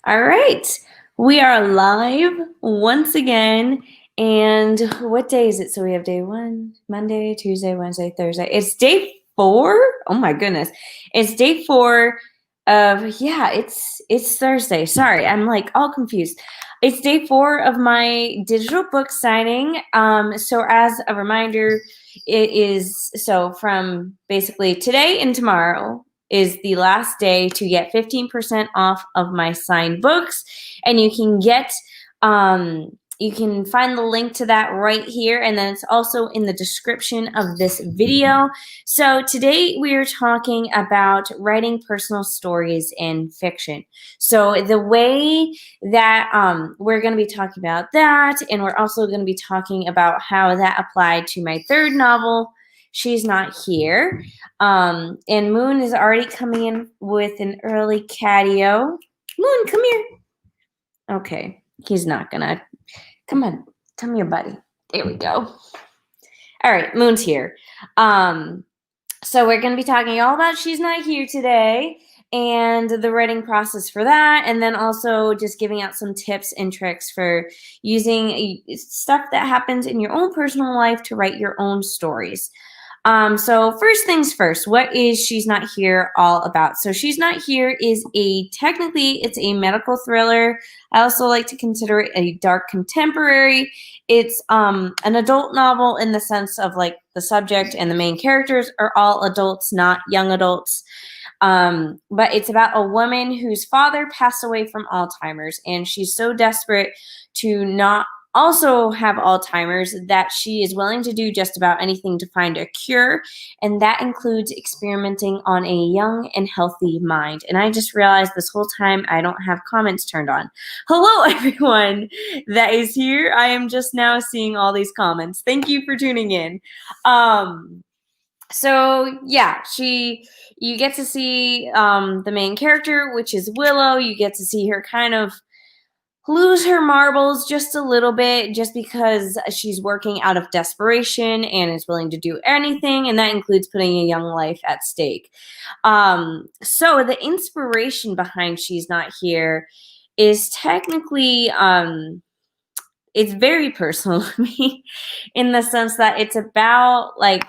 All right, we are live once again. And what day is it? So we have day one, Monday, Tuesday, Wednesday, Thursday. It's day 4. Oh my goodness. It's day 4 of, yeah, it's Thursday. Sorry, I'm like all confused. It's day 4 of my digital book signing. So as a reminder, it is so from basically today and tomorrow is the last day to get 15% off of my signed books. And you can find the link to that right here. And then it's also in the description of this video. So today we are talking about writing personal stories in fiction. So the way that we're going to be talking about that, and we're also going to be talking about how that applied to my third novel, She's Not Here. And Moon is already coming in with an early catio. Moon, come here. Okay, he's not gonna. Come on, come here, buddy. There we go. All right, Moon's here. So we're gonna be talking all about She's Not Here today and the writing process for that, and then also just giving out some tips and tricks for using stuff that happens in your own personal life to write your own stories. So first things first, what is She's Not Here all about? So She's Not Here is it's a medical thriller. I also like to consider it a dark contemporary. It's an adult novel in the sense of like the subject and the main characters are all adults, not young adults. But it's about a woman whose father passed away from Alzheimer's, and she's so desperate to not also have Alzheimer's that she is willing to do just about anything to find a cure, and that includes experimenting on a young and healthy mind. And I just realized this whole time I don't have comments turned on. Hello, everyone that is here. I am just now seeing all these comments. Thank you for tuning in. So yeah, you get to see the main character, which is Willow. You get to see her kind of lose her marbles just a little bit just because she's working out of desperation and is willing to do anything, and that includes putting a young life at stake. So the inspiration behind She's Not Here is technically it's very personal to me in the sense that it's about like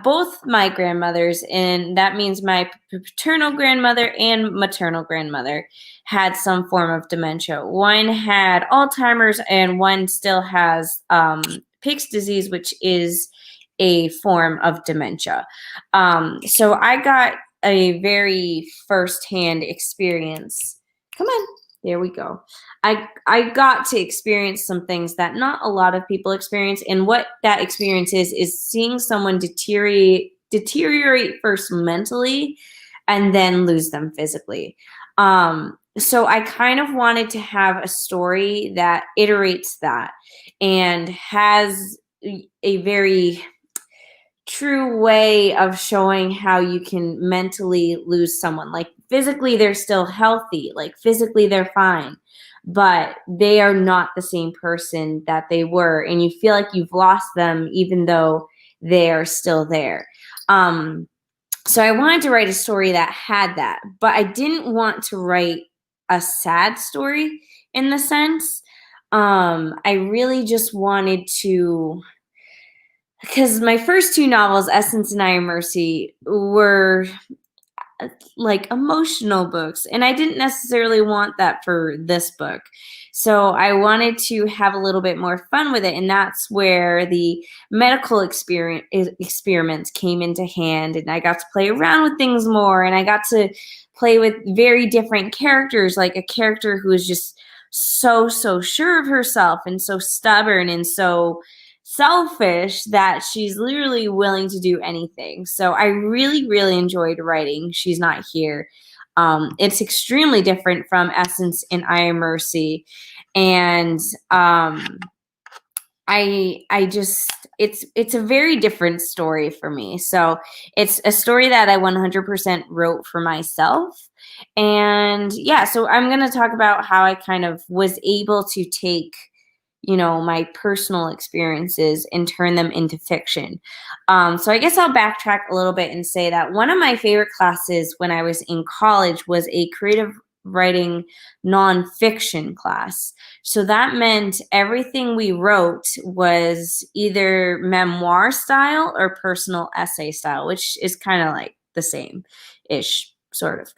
both my grandmothers, and that means my paternal grandmother and maternal grandmother had some form of dementia. One had Alzheimer's and one still has Pick's disease, which is a form of dementia. So I got a very firsthand experience. Come on. There we go. I got to experience some things that not a lot of people experience, and what that experience is seeing someone deteriorate first mentally and then lose them physically. So I kind of wanted to have a story that iterates that and has a very true way of showing how you can mentally lose someone. Like physically they're still healthy, like physically they're fine, but they are not the same person that they were, and you feel like you've lost them even though they are still there. So I wanted to write a story that had that, but I didn't want to write a sad story in the sense. I really just wanted to, because my first 2 novels, Essence and I Am Mercy, were like emotional books, and I didn't necessarily want that for this book. So I wanted to have a little bit more fun with it, and that's where the medical experiments came into hand, and I got to play around with things more, and I got to play with very different characters, like a character who is just so sure of herself and so stubborn and so selfish that she's literally willing to do anything. So I really enjoyed writing She's Not Here. It's extremely different from Essence and I Am Mercy, and I just it's a very different story for me. So it's a story that I 100% wrote for myself. And yeah, so I'm going to talk about how I kind of was able to take my personal experiences and turn them into fiction. So I guess I'll backtrack a little bit and say that one of my favorite classes when I was in college was a creative writing nonfiction class. So that meant everything we wrote was either memoir style or personal essay style, which is kind of like the same ish, sort of.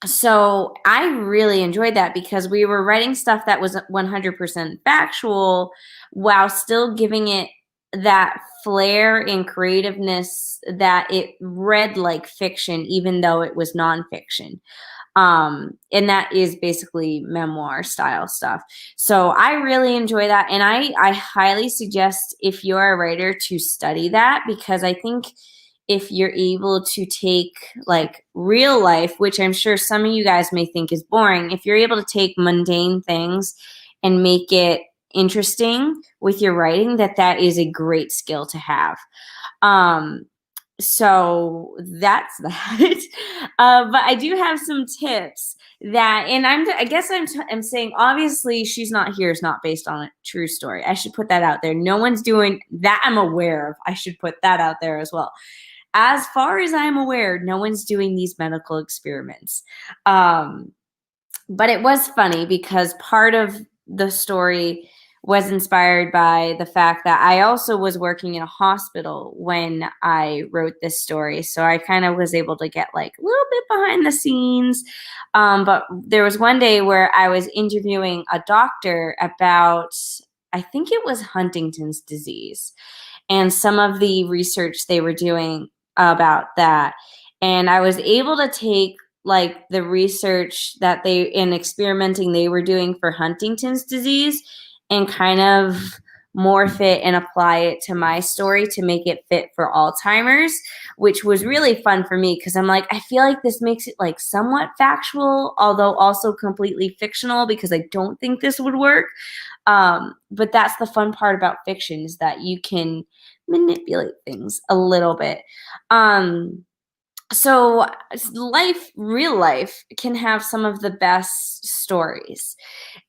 So I really enjoyed that because we were writing stuff that was 100% factual while still giving it that flair and creativeness that it read like fiction, even though it was nonfiction. And that is basically memoir style stuff. So I really enjoy that. And I highly suggest, if you're a writer, to study that, because I think if you're able to take like real life, which I'm sure some of you guys may think is boring, if you're able to take mundane things and make it interesting with your writing, that is a great skill to have. So that's that. But I do have some tips that, and I guess I'm saying, obviously She's Not Here is not based on a true story. I should put that out there. No one's doing that. I'm aware of. I should put that out there as well. As far as I'm aware, no one's doing these medical experiments. But it was funny because part of the story was inspired by the fact that I also was working in a hospital when I wrote this story. So I kind of was able to get like a little bit behind the scenes. But there was one day where I was interviewing a doctor about, I think it was Huntington's disease, and some of the research they were doing about that. And I was able to take like the research that they in experimenting they were doing for Huntington's disease and kind of morph it and apply it to my story to make it fit for Alzheimer's, which was really fun for me because I'm like, I feel like this makes it like somewhat factual, although also completely fictional, because I don't think this would work. But that's the fun part about fiction, is that you can manipulate things a little bit. So real life can have some of the best stories.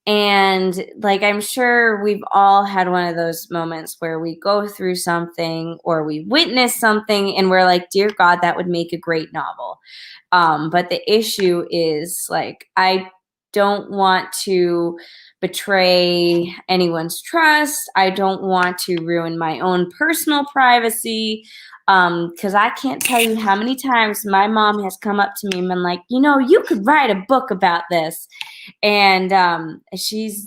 And like, I'm sure we've all had one of those moments where we go through something or we witness something and we're like, dear God, that would make a great novel. But the issue is like, I don't want to betray anyone's trust. I don't want to ruin my own personal privacy. Because I can't tell you how many times my mom has come up to me and been like, you could write a book about this. And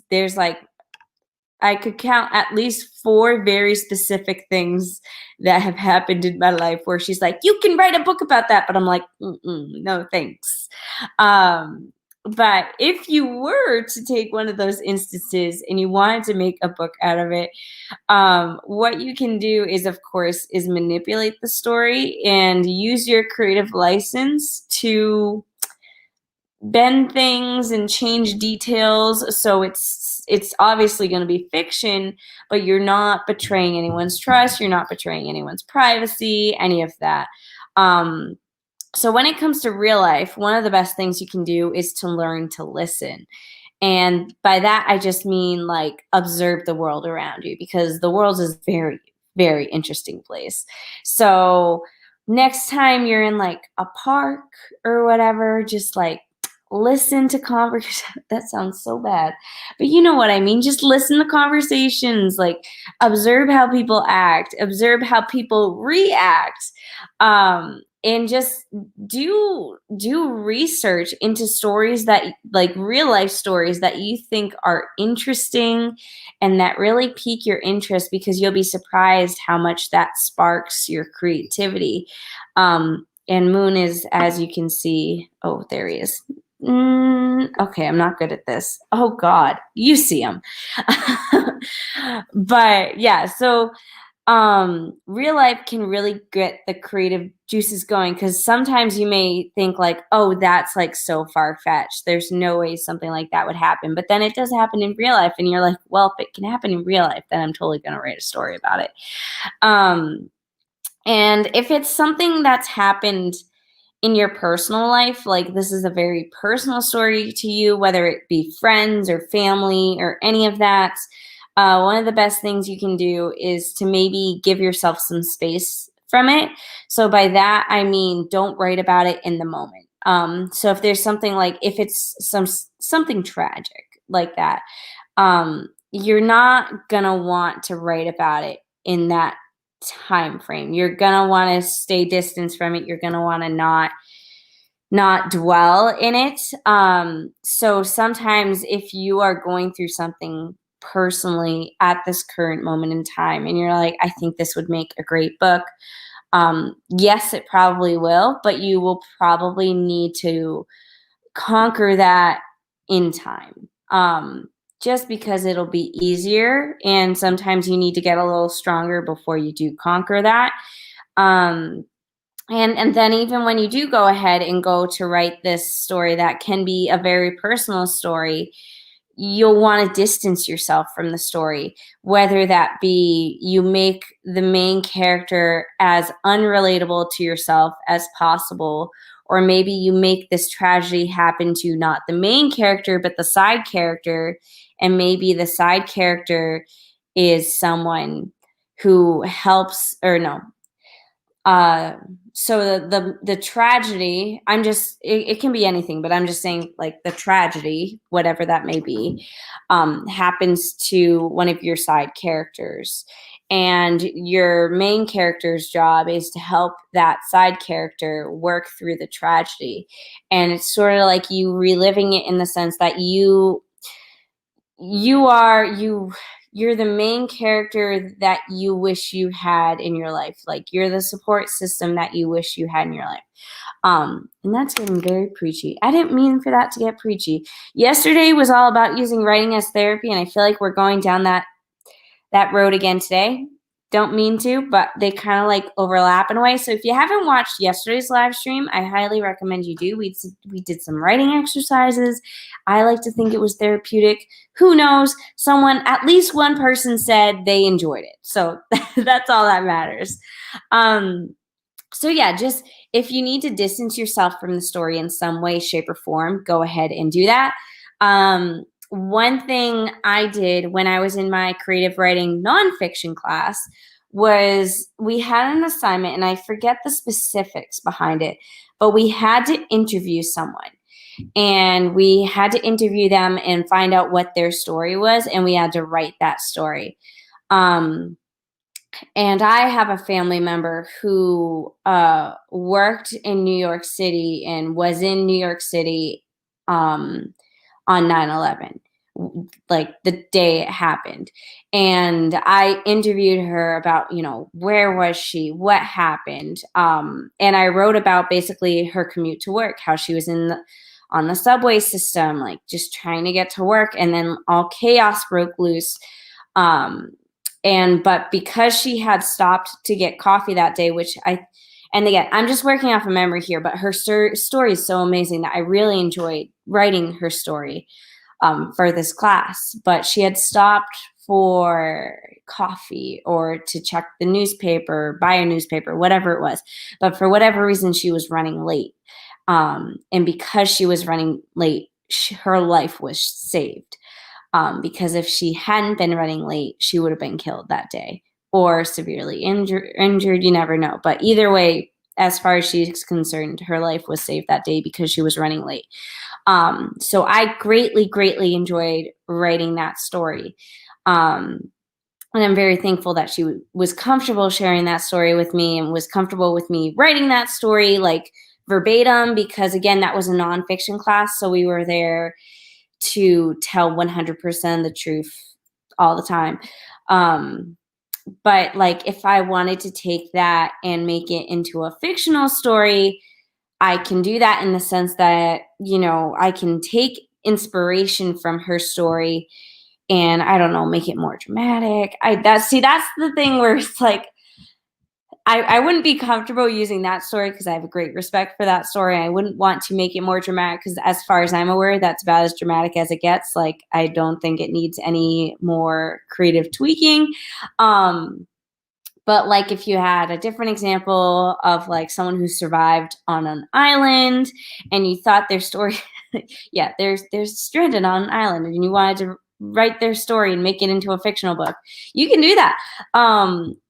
there's like, I could count at least 4 very specific things that have happened in my life where she's like, you can write a book about that. But I'm like, no, thanks. But if you were to take one of those instances and you wanted to make a book out of it, what you can do is, of course, is manipulate the story and use your creative license to bend things and change details. So it's obviously going to be fiction, but you're not betraying anyone's trust. You're not betraying anyone's privacy, any of that. So when it comes to real life, one of the best things you can do is to learn to listen. And by that, I just mean like observe the world around you, because the world is a very, very interesting place. So next time you're in like a park or whatever, just like listen to conversations. That sounds so bad, but you know what I mean. Just listen to conversations, like observe how people act, observe how people react, and just do research into stories that, like real life stories that you think are interesting and that really pique your interest, because you'll be surprised how much that sparks your creativity. And Moon is, as you can see, oh, there he is. Okay, I'm not good at this. Oh God, you see him. But yeah, so real life can really get the creative juices going, because sometimes you may think like, oh, that's like so far-fetched, there's no way something like that would happen, but then it does happen in real life, and you're like, well, if it can happen in real life, then I'm totally going to write a story about it. And if it's something that's happened in your personal life, like this is a very personal story to you, whether it be friends or family or any of that, one of the best things you can do is to maybe give yourself some space from it. So by that, I mean, don't write about it in the moment. So if there's something like, if it's something tragic like that, you're not gonna want to write about it in that time frame. You're gonna want to stay distance from it. You're gonna want to not dwell in it. So sometimes if you are going through something personally at this current moment in time and you're like, I think this would make a great book. Yes, it probably will, but you will probably need to conquer that in time. Just because it'll be easier, and sometimes you need to get a little stronger before you do conquer that. And then even when you do go ahead and go to write this story that can be a very personal story, you'll want to distance yourself from the story, whether that be you make the main character as unrelatable to yourself as possible, or maybe you make this tragedy happen to not the main character, but the side character, and maybe the side character is someone who helps, or no, so the tragedy, it can be anything, but I'm just saying, like, the tragedy, whatever that may be, happens to one of your side characters, and your main character's job is to help that side character work through the tragedy. And it's sort of like you reliving it in the sense that you're the main character that you wish you had in your life. Like, you're the support system that you wish you had in your life. And that's getting very preachy. I didn't mean for that to get preachy. Yesterday was all about using writing as therapy, and I feel like we're going down that road again today. Don't mean to, but they kind of like overlap in a way. So if you haven't watched yesterday's live stream, I highly recommend you do. We did some writing exercises. I like to think it was therapeutic. Who knows? At least one person said they enjoyed it. So that's all that matters. So yeah, just if you need to distance yourself from the story in some way, shape, or form, go ahead and do that. One thing I did when I was in my creative writing nonfiction class was we had an assignment, and I forget the specifics behind it, but we had to interview someone. And we had to interview them and find out what their story was, and we had to write that story. And I have a family member who worked in New York City and was in New York City on 9/11, like the day it happened. And I interviewed her about, where was she, what happened. And I wrote about basically her commute to work, how she was on the subway system, like just trying to get to work. And then all chaos broke loose. But because she had stopped to get coffee that day, and again, I'm just working off of memory here, but her story is so amazing that I really enjoyed writing her story for this class. But she had stopped for coffee or to check the newspaper, buy a newspaper, whatever it was. But for whatever reason, she was running late. And because she was running late, her life was saved. Because if she hadn't been running late, she would have been killed that day or severely injured. You never know. But either way, as far as she's concerned, her life was saved that day because she was running late. So I greatly, greatly enjoyed writing that story. And I'm very thankful that she was comfortable sharing that story with me and was comfortable with me writing that story, like, verbatim, because again, that was a nonfiction class. So we were there to tell 100% the truth all the time. But like, if I wanted to take that and make it into a fictional story, I can do that in the sense that, I can take inspiration from her story and, I don't know, make it more dramatic. That's the thing where it's like, I wouldn't be comfortable using that story because I have a great respect for that story. I wouldn't want to make it more dramatic because, as far as I'm aware, that's about as dramatic as it gets. Like, I don't think it needs any more creative tweaking. But like, if you had a different example of like someone who survived on an island and you thought their story, yeah, they're stranded on an island and you wanted to write their story and make it into a fictional book, you can do that.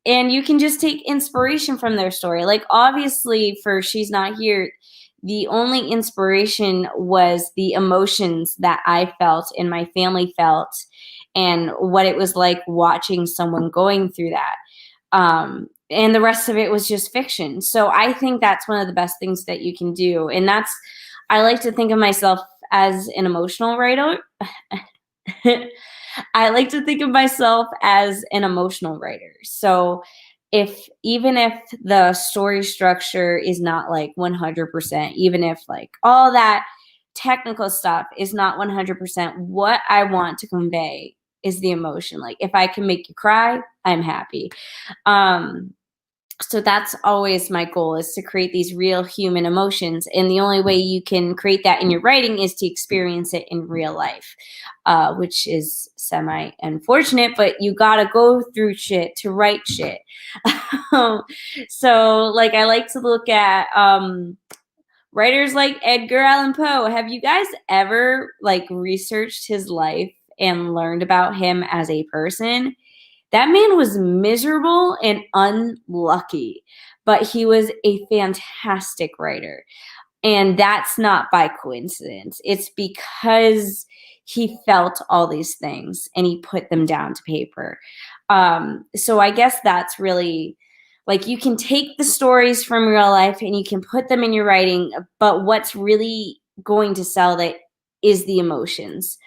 And you can just take inspiration from their story. Like, obviously, for She's Not Here, the only inspiration was the emotions that I felt and my family felt and what it was like watching someone going through that. And the rest of it was just fiction. So I think that's one of the best things that you can do. And I like to think of myself as an emotional writer. I like to think of myself as an emotional writer. So even if the story structure is not like 100%, even if like all that technical stuff is not 100%, what I want to convey is the emotion. Like if I can make you cry, I'm happy. So that's always my goal, is to create these real human emotions. And the only way you can create that in your writing is to experience it in real life, which is semi unfortunate, but you got to go through shit to write shit. So like, I like to look at, writers like Edgar Allan Poe. Have you guys ever like researched his life and learned about him as a person? That man was miserable and unlucky, but he was a fantastic writer. And that's not by coincidence. It's because he felt all these things and he put them down to paper. So I guess that's really, like, you can take the stories from real life and you can put them in your writing, but what's really going to sell that is the emotions.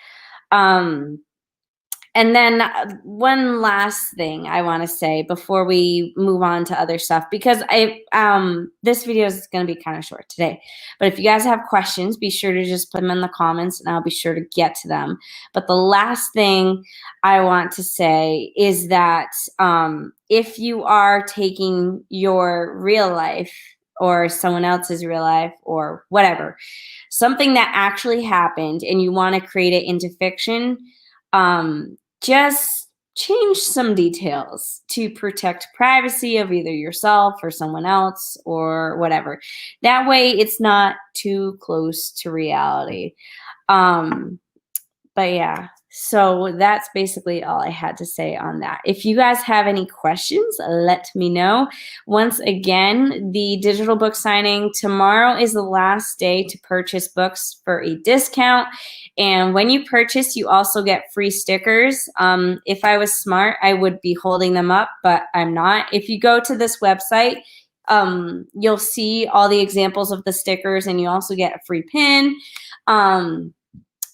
And then one last thing I want to say before we move on to other stuff, because this video is going to be kind of short today, but if you guys have questions, be sure to just put them in the comments and I'll be sure to get to them. But the last thing I want to say is that if you are taking your real life or someone else's real life or whatever, something that actually happened, and you want to create it into fiction, just change some details to protect privacy of either yourself or someone else or whatever. That way it's not too close to reality. But yeah, so that's basically all I had to say on that. If you guys have any questions, let me know. Once again, the digital book signing tomorrow is the last day to purchase books for a discount. And when you purchase, you also get free stickers. If I was smart, I would be holding them up, but I'm not. If you go to this website, you'll see all the examples of the stickers, and you also get a free pin.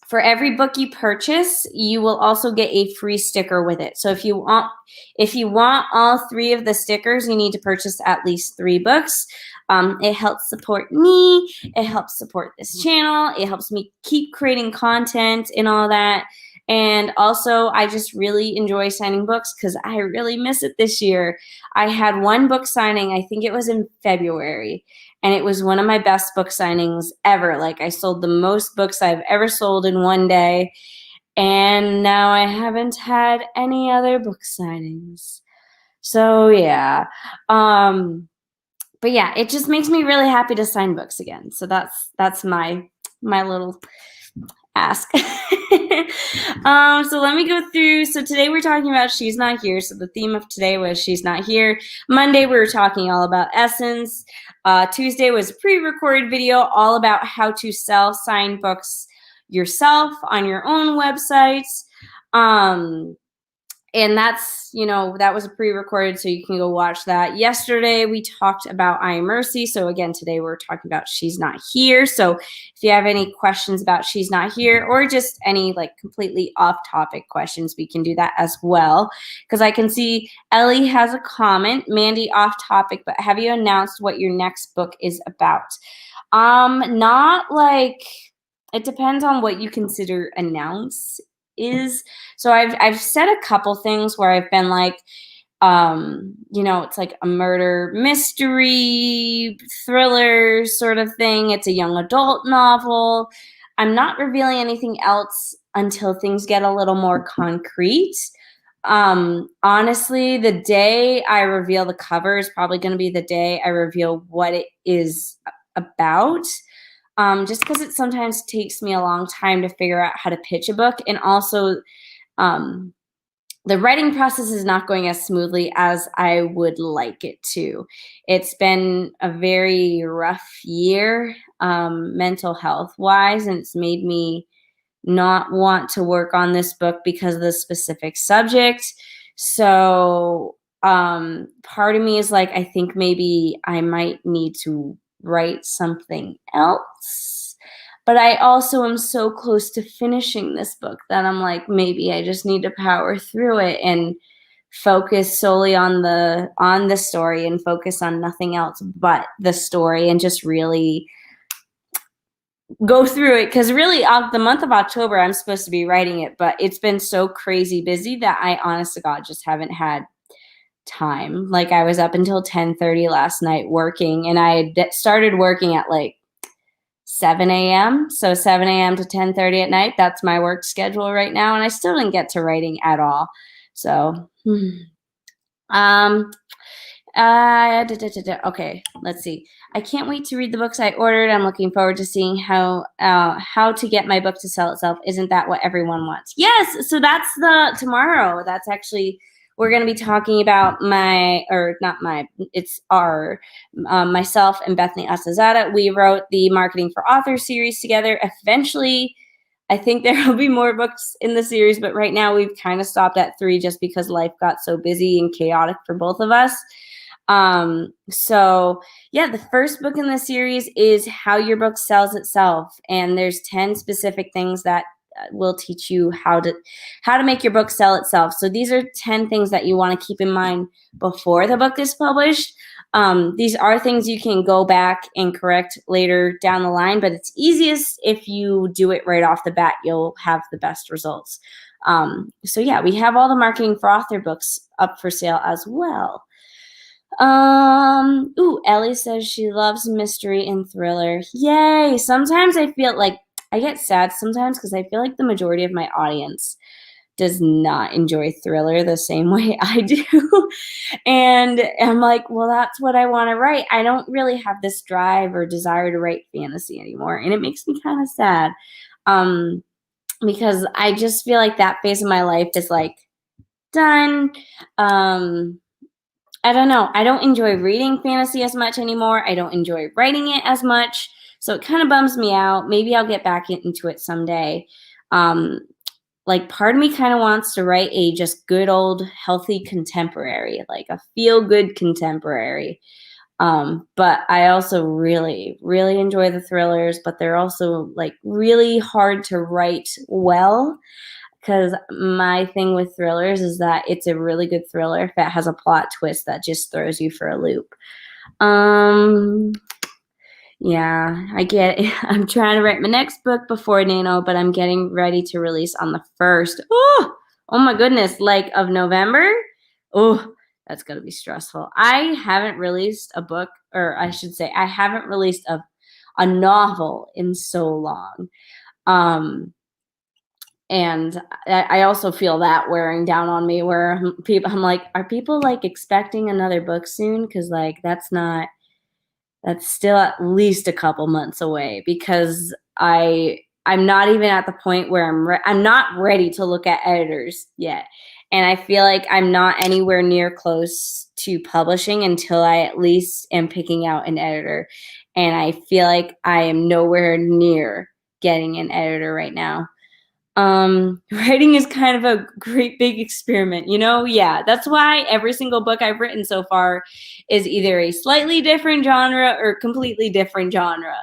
For every book you purchase, you will also get a free sticker with it. So if you want all 3 of the stickers, you need to purchase at least 3 books. It helps support me. It helps support this channel. It helps me keep creating content and all that. And also, I just really enjoy signing books because I really miss it this year. I had one book signing, I think it was in February, and it was one of my best book signings ever. Like, I sold the most books I've ever sold in one day, and now I haven't had any other book signings. So yeah. But yeah, it just makes me really happy to sign books again. So that's my little ask. So let me go through. So today we're talking about She's Not Here. So the theme of today was She's Not Here. Monday we were talking all about Essence. Tuesday was a pre-recorded video all about how to sell signed books yourself on your own websites. And that's, that was a pre-recorded, so you can go watch that. Yesterday, we talked about I Am Mercy. So again, today we're talking about She's Not Here. So if you have any questions about She's Not Here, or just any like completely off-topic questions, we can do that as well. Because I can see Ellie has a comment. Mandy, off-topic, but have you announced what your next book is about? Not like, it depends on what you consider announce is. So I've said a couple things where I've been like, it's like a murder mystery thriller sort of thing. It's a young adult novel. I'm not revealing anything else until things get a little more concrete. Honestly, the day I reveal the cover is probably going to be the day I reveal what it is about. Just because it sometimes takes me a long time to figure out how to pitch a book. And also, the writing process is not going as smoothly as I would like it to. It's been a very rough year. mental health wise, and it's made me not want to work on this book because of the specific subject. So part of me is like, I think maybe I might need to write something else. But I also am so close to finishing this book that I'm like, maybe I just need to power through it and focus solely on the story and focus on nothing else but the story and just really go through it, because really the month of October I'm supposed to be writing it, but it's been so crazy busy that I honest to God just haven't had time. Like I was up until 10:30 last night working, and I started working at like 7 a.m. So 7 a.m. to 10:30 at night, that's my work schedule right now, and I still didn't get to writing at all. So okay, let's see. I can't wait to read the books I ordered. I'm looking forward to seeing how to get my book to sell itself. Isn't that what everyone wants? Yes. So that's tomorrow. That's actually, we're going to be talking about myself and Bethany Asazada. We wrote the Marketing for Authors series together. Eventually, I think there will be more books in the series, but right now we've kind of stopped at 3 just because life got so busy and chaotic for both of us. So yeah, the first book in the series is How Your Book Sells Itself. And there's 10 specific things that will teach you how to make your book sell itself. So these are 10 things that you want to keep in mind before the book is published. These are things you can go back and correct later down the line, but it's easiest if you do it right off the bat. You'll have the best results. So yeah, we have all the Marketing for Author books up for sale as well. Ellie says she loves mystery and thriller. Yay! Sometimes I feel like I get sad sometimes because I feel like the majority of my audience does not enjoy thriller the same way I do. And I'm like, well, that's what I want to write. I don't really have this drive or desire to write fantasy anymore. And it makes me kind of sad. Because I just feel like that phase of my life is like done. I don't know. I don't enjoy reading fantasy as much anymore. I don't enjoy writing it as much. So it kind of bums me out. Maybe I'll get back into it someday. Like part of me kind of wants to write a just good old healthy contemporary, like a feel-good contemporary. But I also really, really enjoy the thrillers, but they're also like really hard to write well. Because my thing with thrillers is that it's a really good thriller if it has a plot twist that just throws you for a loop. Yeah, I get it. I'm trying to write my next book before Nano, but I'm getting ready to release on the 1st. Oh my goodness, like of November? Oh, that's going to be stressful. I haven't released a book, or I should say I haven't released a novel in so long. And I also feel that wearing down on me where I'm like, are people like expecting another book soon? Because like that's still at least a couple months away, because I'm not even at the point where I'm not ready to look at editors yet. And I feel like I'm not anywhere near close to publishing until I at least am picking out an editor. And I feel like I am nowhere near getting an editor right now. Writing is kind of a great big experiment, Yeah, that's why every single book I've written so far is either a slightly different genre or completely different genre.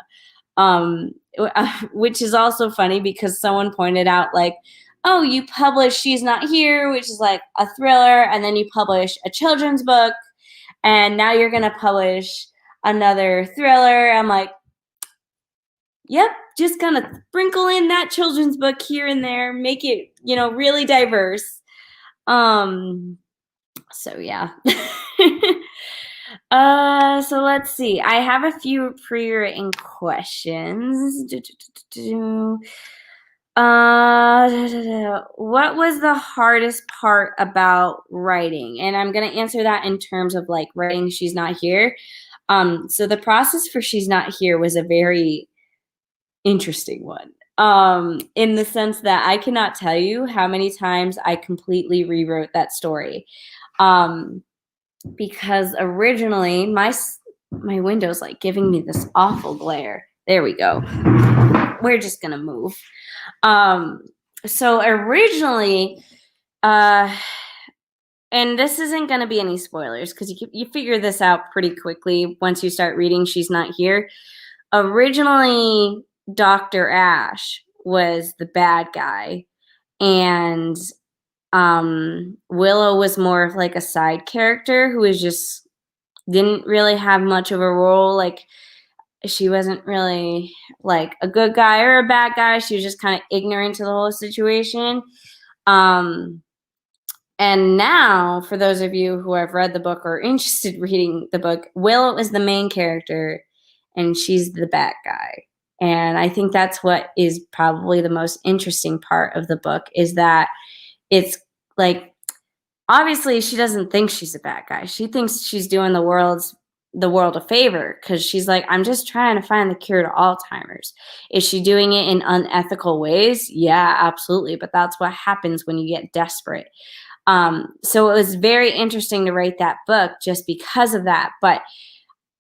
Which is also funny because someone pointed out like, oh, you publish She's Not Here, which is like a thriller, and then you publish a children's book, and now you're going to publish another thriller. I'm like, yep, just kind of sprinkle in that children's book here and there, make it, really diverse. So yeah. So let's see. I have a few pre-written questions. What was the hardest part about writing? And I'm going to answer that in terms of like writing She's Not Here. So the process for She's Not Here was a very interesting one, in the sense that I cannot tell you how many times I completely rewrote that story, because originally my window's like giving me this awful glare. There we go. We're just going to move. So originally, and this isn't going to be any spoilers because you figure this out pretty quickly once you start reading She's Not Here. Originally, Dr. Ash was the bad guy, and Willow was more of like a side character who was just didn't really have much of a role. Like, she wasn't really like a good guy or a bad guy. She was just kind of ignorant to the whole situation. And now, for those of you who have read the book or are interested in reading the book, Willow is the main character and she's the bad guy. And I think that's what is probably the most interesting part of the book, is that it's like, obviously she doesn't think she's a bad guy. She thinks she's doing the world a favor because she's like, I'm just trying to find the cure to Alzheimer's. Is she doing it in unethical ways? Yeah, absolutely. But that's what happens when you get desperate. So it was very interesting to write that book just because of that. But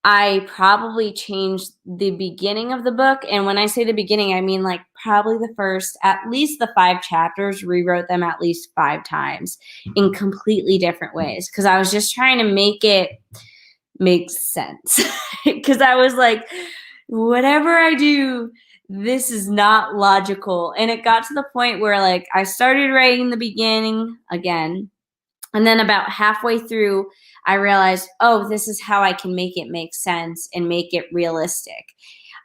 I probably changed the beginning of the book. And when I say the beginning, I mean like probably the first, at least the 5 chapters, rewrote them at least 5 times in completely different ways. Because I was just trying to make it make sense. Because I was like, whatever I do, this is not logical. And it got to the point where like I started writing the beginning again. And then about halfway through, I realized, oh, this is how I can make it make sense and make it realistic.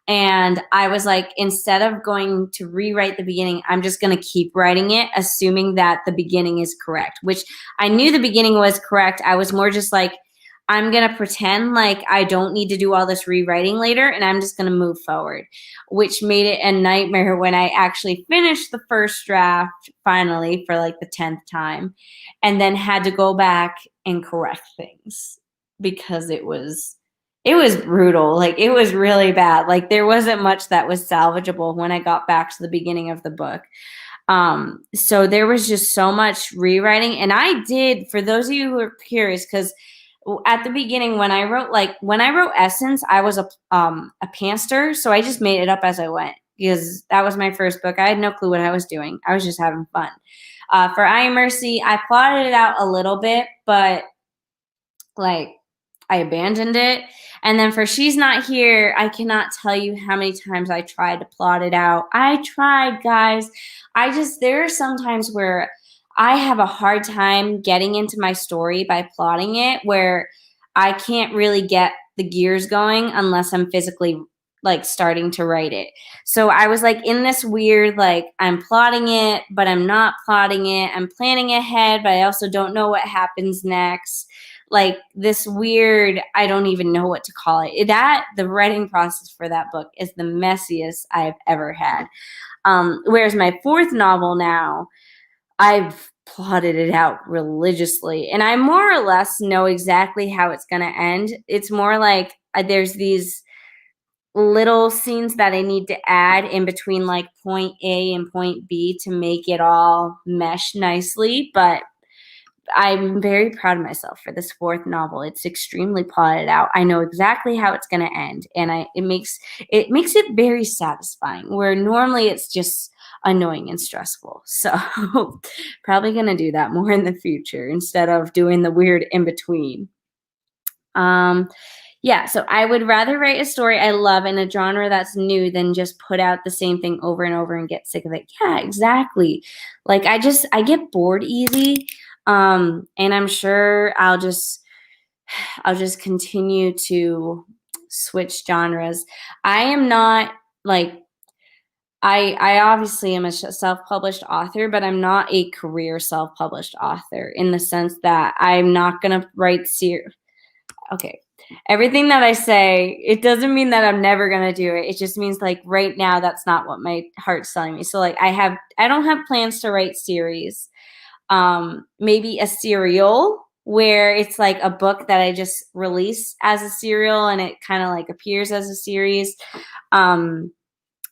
And I was like, instead of going to rewrite the beginning, I'm just going to keep writing it, assuming that the beginning is correct, which I knew the beginning was correct. I was more just like, I'm going to pretend like I don't need to do all this rewriting later, and I'm just going to move forward, which made it a nightmare when I actually finished the first draft finally for like the 10th time, and then had to go back and correct things because it was brutal. Like, it was really bad. Like, there wasn't much that was salvageable when I got back to the beginning of the book. So there was just so much rewriting. And I did, for those of you who are curious, because at the beginning when I wrote Essence, I was a pantser, so I just made it up as I went because that was my first book. I had no clue what I was doing. I was just having fun. For I Am Mercy, I plotted it out a little bit, but like I abandoned it. And then for She's Not Here, I cannot tell you how many times I tried to plot it out. I tried, guys. There are some times where I have a hard time getting into my story by plotting it, where I can't really get the gears going unless I'm physically like starting to write it. So I was like in this weird, like, I'm plotting it, but I'm not plotting it. I'm planning ahead, but I also don't know what happens next. Like this weird, I don't even know what to call it. The writing process for that book is the messiest I've ever had. Whereas my 4th novel now, I've plotted it out religiously, and I more or less know exactly how it's going to end. It's more like there's these little scenes that I need to add in between like point A and point B to make it all mesh nicely. But I'm very proud of myself for this 4th novel. It's extremely plotted out. I know exactly how it's going to end, and it makes it very satisfying, where normally it's just annoying and stressful. So probably going to do that more in the future instead of doing the weird in between. Yeah, so I would rather write a story I love in a genre that's new than just put out the same thing over and over and get sick of it. Yeah, exactly. Like I get bored easy. And I'm sure I'll just continue to switch genres. I am not like, I obviously am a self-published author, but I'm not a career self-published author in the sense that I'm not going to write okay. Everything that I say, it doesn't mean that I'm never going to do it. It just means like right now, that's not what my heart's telling me. So like I don't have plans to write series. Maybe a serial where it's like a book that I just release as a serial and it kind of like appears as a series.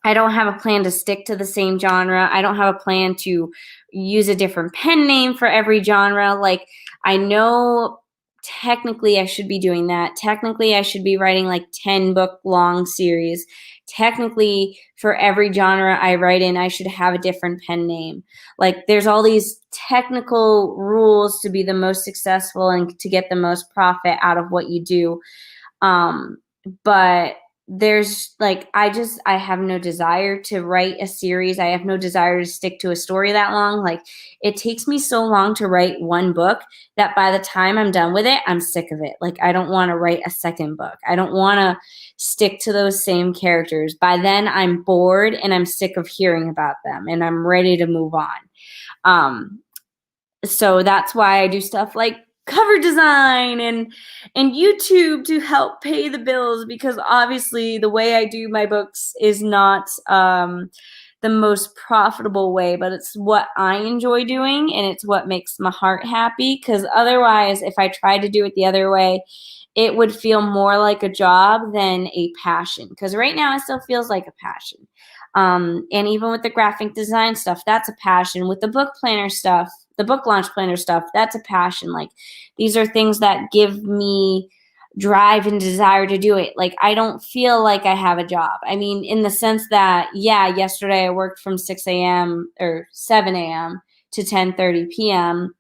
I don't have a plan to stick to the same genre. I don't have a plan to use a different pen name for every genre. Like I know technically I should be doing that. Technically I should be writing like 10 book long series. Technically for every genre I write in, I should have a different pen name. Like there's all these technical rules to be the most successful and to get the most profit out of what you do. But there's like, I have no desire to write a series. I have no desire to stick to a story that long. Like it takes me so long to write one book that by the time I'm done with it, I'm sick of it. Like I don't want to write a second book. I don't want to stick to those same characters. By then I'm bored and I'm sick of hearing about them and I'm ready to move on. So that's why I do stuff like cover design and YouTube to help pay the bills, because obviously the way I do my books is not the most profitable way, but it's what I enjoy doing and it's what makes my heart happy, because otherwise if I tried to do it the other way, it would feel more like a job than a passion, because right now it still feels like a passion. And even with the graphic design stuff, that's a passion. With the book planner stuff, the book launch planner stuff, that's a passion. Like these are things that give me drive and desire to do it. Like I don't feel like I have a job. I mean, in the sense that, yeah, yesterday I worked from 6 a.m. or 7 a.m. to 10:30 p.m.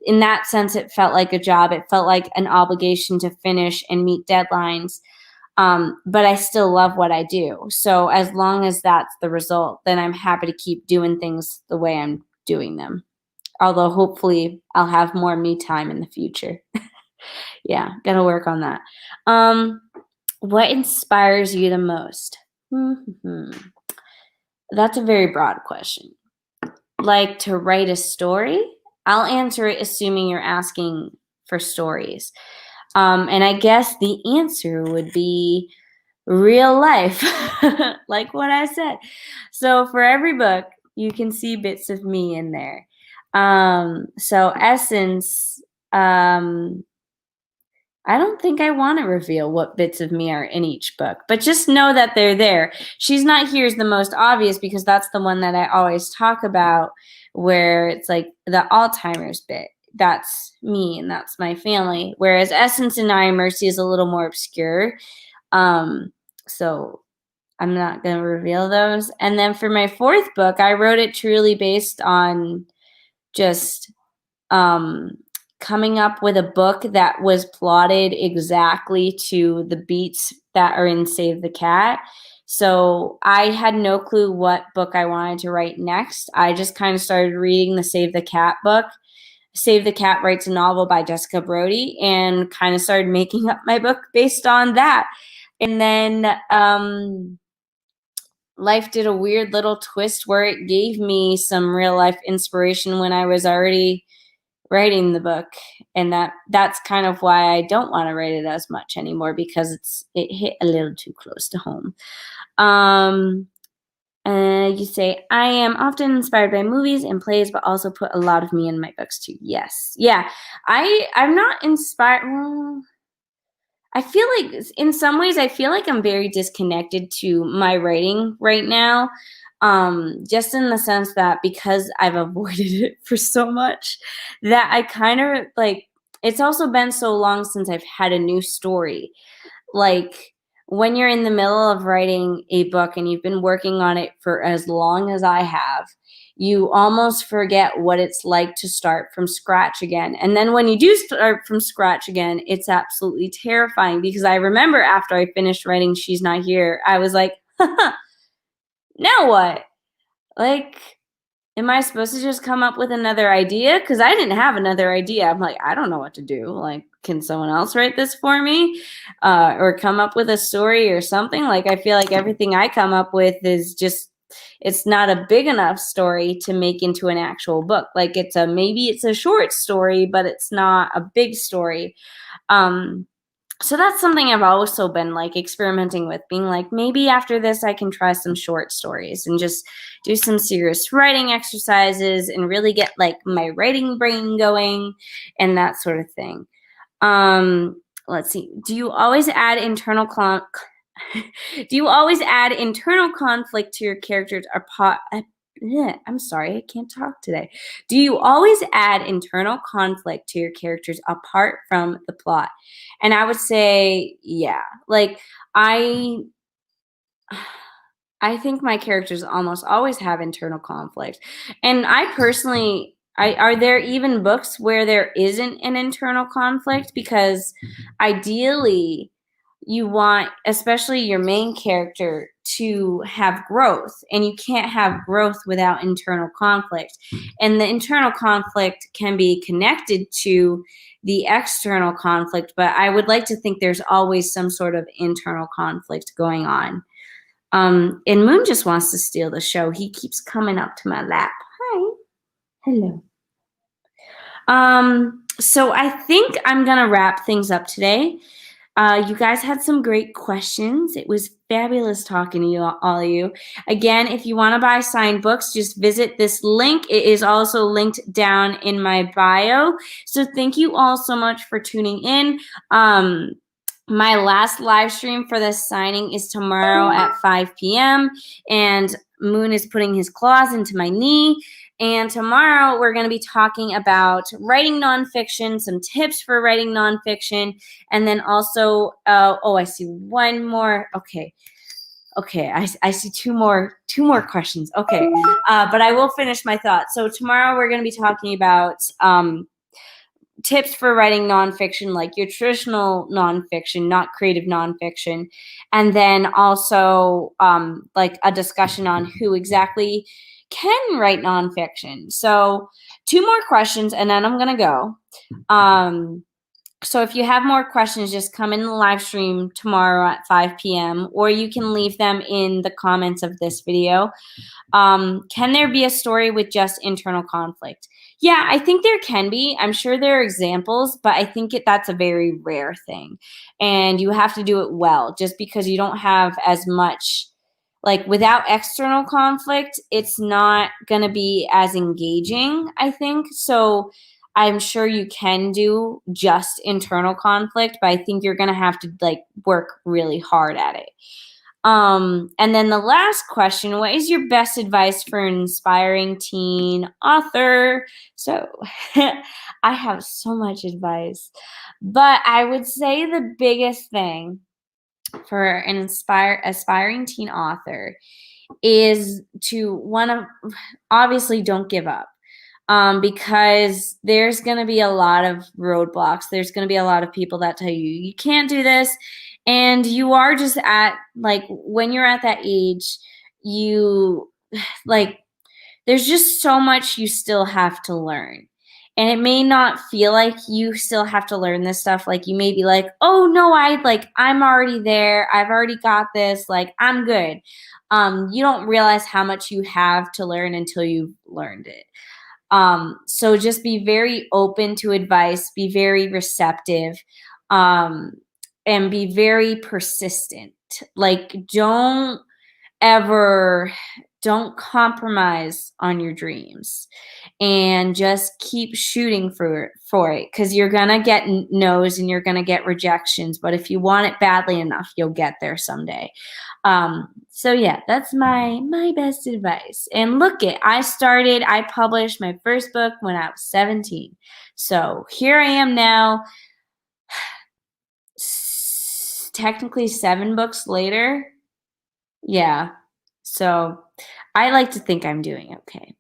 In that sense, it felt like a job. It felt like an obligation to finish and meet deadlines. But I still love what I do. So as long as that's the result, then I'm happy to keep doing things the way I'm doing them. Although hopefully I'll have more me time in the future. Yeah, gotta work on that. What inspires you the most? That's a very broad question. Like to write a story? I'll answer it assuming you're asking for stories. And I guess the answer would be real life, like what I said. So for every book, you can see bits of me in there. So Essence, I don't think I want to reveal what bits of me are in each book, but just know that they're there. She's Not Here is the most obvious because that's the one that I always talk about, where it's like the Alzheimer's bit. That's me and that's my family. Whereas Essence and I Am Mercy is a little more obscure. So I'm not going to reveal those. And then for my fourth book, I wrote it truly based on just coming up with a book that was plotted exactly to the beats that are in Save the Cat. So I had no clue what book I wanted to write next. I just kind of started reading the Save the Cat book. Save the Cat writes a novel by Jessica Brody, and kind of started making up my book based on that. And then life did a weird little twist where it gave me some real life inspiration when I was already writing the book, and that's kind of why I don't want to write it as much anymore, because it hit a little too close to home. You say, I am often inspired by movies and plays, but also put a lot of me in my books too. Yes. Yeah. I'm not inspired. Well, I feel like in some ways, I feel like I'm very disconnected to my writing right now. Just in the sense that because I've avoided it for so much, that I kind of like, it's also been so long since I've had a new story. Like when you're in the middle of writing a book and you've been working on it for as long as I have, you almost forget what it's like to start from scratch again. And then when you do start from scratch again, it's absolutely terrifying, because I remember after I finished writing She's Not Here, I was like, now what? Like, am I supposed to just come up with another idea? Because I didn't have another idea. I'm like, I don't know what to do. Like, can someone else write this for me? Or come up with a story or something? Like, I feel like everything I come up with is just, it's not a big enough story to make into an actual book. Like, maybe it's a short story, but it's not a big story. So that's something I've also been like experimenting with, being like, maybe after this I can try some short stories and just do some serious writing exercises and really get like my writing brain going and that sort of thing. Let's see. Do you always add internal conflict to your characters I'm sorry, I can't talk today. Do you always add internal conflict to your characters apart from the plot? And I would say, yeah. Like I I think my characters almost always have internal conflict. And I personally, are there even books where there isn't an internal conflict? Because ideally, you want, especially your main character, to have growth, and you can't have growth without internal conflict. And the internal conflict can be connected to the external conflict, but I would like to think there's always some sort of internal conflict going on. And Moon just wants to steal the show. He keeps coming up to my lap. Hi. Hello. So I think I'm gonna wrap things up today. You guys had some great questions. It was fabulous talking to you, all of you. Again, if you want to buy signed books, just visit this link. It is also linked down in my bio. So thank you all so much for tuning in. My last live stream for this signing is tomorrow at 5 p.m. And Moon is putting his claws into my knee. And tomorrow we're going to be talking about writing nonfiction, some tips for writing nonfiction, and then also, I see one more. Okay, I see two more questions. Okay, but I will finish my thought. So tomorrow we're going to be talking about tips for writing nonfiction, like your traditional nonfiction, not creative nonfiction, and then also like a discussion on who exactly can write nonfiction. So 2 more questions, and then I'm gonna go. So if you have more questions, just come in the live stream tomorrow at 5 p.m. or you can leave them in the comments of this video. Can there be a story with just internal conflict? Yeah, I think there can be. I'm sure there are examples, but I think that's a very rare thing. And you have to do it well. Just because you don't have as much, like without external conflict, it's not going to be as engaging, I think. So I'm sure you can do just internal conflict, but I think you're going to have to like work really hard at it. And then the last question, what is your best advice for an inspiring teen author? So I have so much advice, but I would say the biggest thing for an aspiring teen author is to obviously don't give up. Because there's going to be a lot of roadblocks. There's going to be a lot of people that tell you can't do this. And you are just at, like, when you're at that age, you, like, there's just so much you still have to learn. And it may not feel like you still have to learn this stuff. Like, you may be like, oh, no, I'm already there. I've already got this. Like, I'm good. You don't realize how much you have to learn until you've learned it. So just be very open to advice, be very receptive, and be very persistent. Like, don't compromise on your dreams, and just keep shooting for it, because you're gonna get no's and you're gonna get rejections, but if you want it badly enough, you'll get there someday. So yeah, that's my best advice. And look, I published my first book when I was 17. So here I am now, technically 7 books later. Yeah. So I like to think I'm doing okay.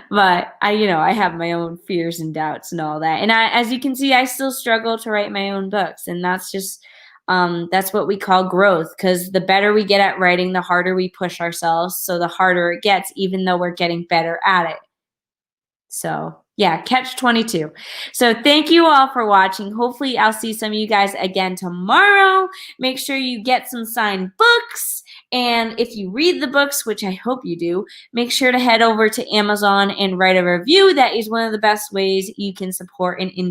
But I have my own fears and doubts and all that. And as you can see, I still struggle to write my own books. And that's just, that's what we call growth, because the better we get at writing, the harder we push ourselves. So the harder it gets, even though we're getting better at it. So yeah, catch 22. So thank you all for watching. Hopefully I'll see some of you guys again tomorrow. Make sure you get some signed books. And if you read the books, which I hope you do, make sure to head over to Amazon and write a review. That is one of the best ways you can support an indie